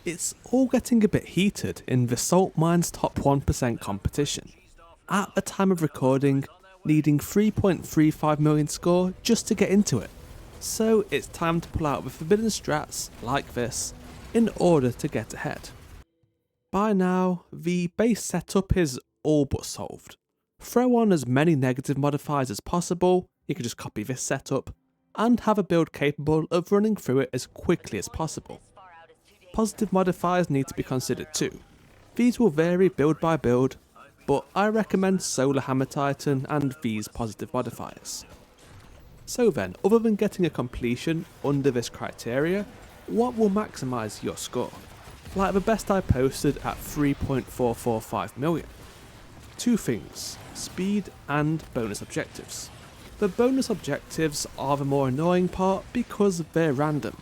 It's all getting a bit heated in the Salt Mine's top 1% competition. At the time of recording, needing 3.35 million score just to get into it. So it's time to pull out the forbidden strats like this in order to get ahead. By now, the base setup is all but solved. Throw on as many negative modifiers as possible, you can just copy this setup, and have a build capable of running through it as quickly as possible. Positive modifiers need to be considered too. These will vary build by build, but I recommend Solar Hammer Titan and these positive modifiers. So then, other than getting a completion under this criteria, what will maximise your score? Like the best I posted at 3.445 million. Two things, speed and bonus objectives. The bonus objectives are the more annoying part because they're random.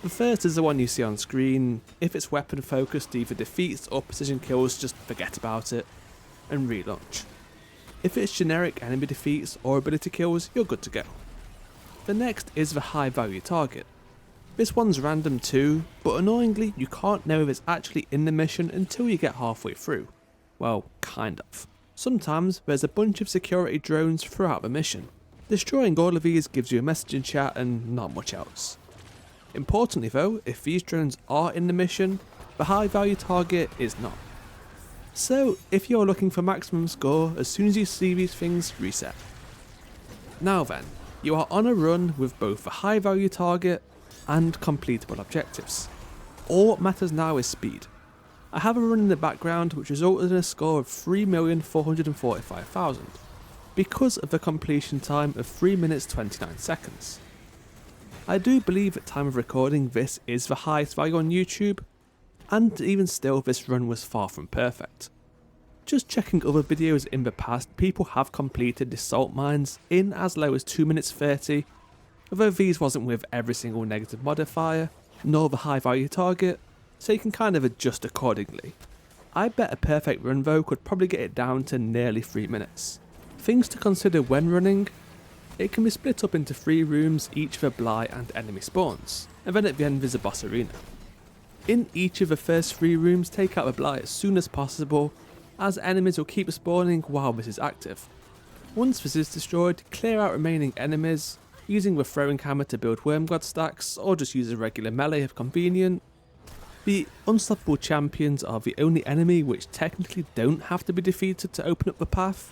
The first is the one you see on screen. If it's weapon focused, either defeats or precision kills, just forget about it and relaunch. If it's generic enemy defeats or ability kills, you're good to go. The next is the high value target. This one's random too, but annoyingly you can't know if it's actually in the mission until you get halfway through. Well, kind of. Sometimes there's a bunch of security drones throughout the mission. Destroying all of these gives you a message in chat and not much else. Importantly though, if these drones are in the mission, the high value target is not. So if you're looking for maximum score, as soon as you see these things, reset. Now then, you are on a run with both the high value target and completable objectives. All what matters now is speed. I have a run in the background which resulted in a score of 3,445,000 because of the completion time of 3 minutes 29 seconds. I do believe at time of recording this is the highest value on YouTube, and even still this run was far from perfect. Just checking other videos in the past, people have completed the salt mines in as low as 2 minutes 30, although these wasn't with every single negative modifier, nor the high value target, so you can kind of adjust accordingly. I bet a perfect run though could probably get it down to nearly 3 minutes. Things to consider when running: it can be split up into 3 rooms, each for Bligh and enemy spawns, and then at the end there's a boss arena. In each of the first 3 rooms, take out the Bligh as soon as possible, as enemies will keep spawning while this is active. Once this is destroyed, clear out remaining enemies, using the throwing hammer to build wormgod stacks, or just use a regular melee if convenient. The unstoppable champions are the only enemy which technically don't have to be defeated to open up the path,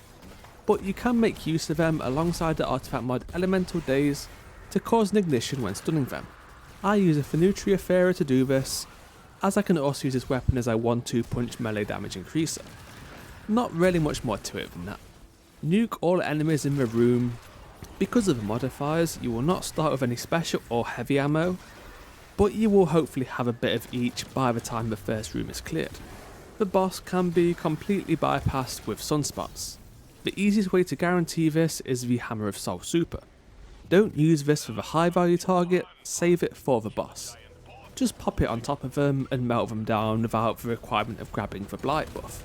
but you can make use of them alongside the artifact mod Elemental Days to cause an ignition when stunning them. I use a Fenutria Fera to do this, as I can also use this weapon as a 1-2 punch melee damage increaser. Not really much more to it than that. Nuke all enemies in the room. Because of the modifiers, you will not start with any special or heavy ammo, but you will hopefully have a bit of each by the time the first room is cleared. The boss can be completely bypassed with sunspots. The easiest way to guarantee this is the Hammer of Soul Super. Don't use this for the high value target, save it for the boss. Just pop it on top of them and melt them down without the requirement of grabbing the blight buff.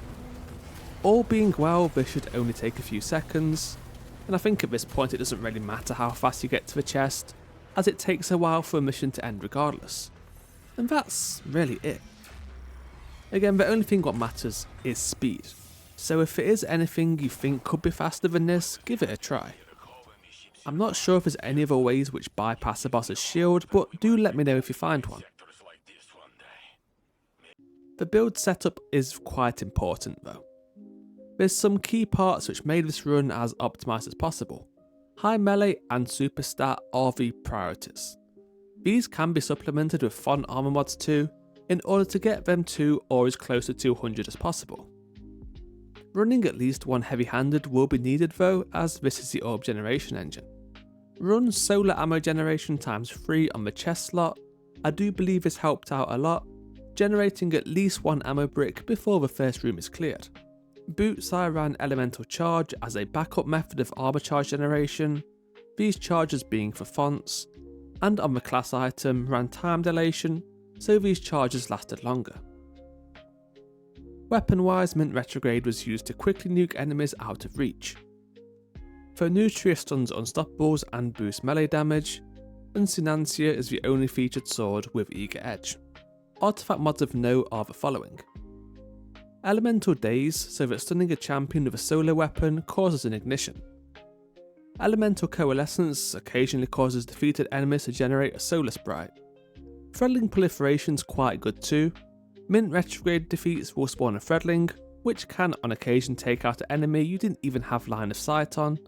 All being well, this should only take a few seconds, and I think at this point it doesn't really matter how fast you get to the chest, as it takes a while for a mission to end regardless. And that's really it. Again, the only thing what matters is speed. So if it is anything you think could be faster than this, give it a try. I'm not sure if there's any other ways which bypass a boss's shield, but do let me know if you find one. The build setup is quite important though. There's some key parts which made this run as optimised as possible. High melee and super stat are the priorities. These can be supplemented with fun armor mods too, in order to get them to or as close to 200 as possible. Running at least one heavy-handed will be needed though, as this is the orb generation engine. Run solar ammo generation ×3 on the chest slot. I do believe this helped out a lot, generating at least 1 ammo brick before the first room is cleared. Boots I ran elemental charge as a backup method of armor charge generation, these charges being for fonts, and on the class item ran time dilation, so these charges lasted longer. Weapon-wise, Mint Retrograde was used to quickly nuke enemies out of reach. Fenutria stuns unstoppables and boosts melee damage, and Synthoceps is the only featured sword with Eager Edge. artifact mods of note are the following. Elemental Daze, so that stunning a champion with a solo weapon causes an ignition. Elemental Coalescence occasionally causes defeated enemies to generate a solar sprite. Threadling Proliferation's quite good too. Mint Retrograde defeats will spawn a Threadling, which can on occasion take out an enemy you didn't even have line of sight on.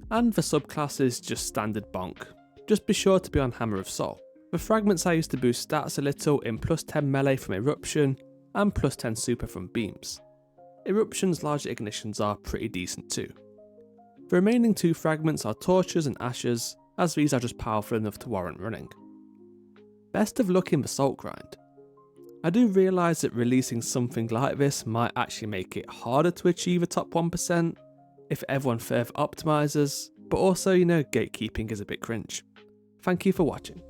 And the subclass is just standard bonk. Just be sure to be on Hammer of Soul. The fragments I used to boost stats a little in plus 10 melee from Eruption and plus 10 super from beams. Eruption's larger ignitions are pretty decent too. The remaining 2 fragments are Torches and Ashes, as these are just powerful enough to warrant running. Best of luck in the Salt grind. I do realise that releasing something like this might actually make it harder to achieve a top 1% if everyone further optimises, but also, gatekeeping is a bit cringe. Thank you for watching.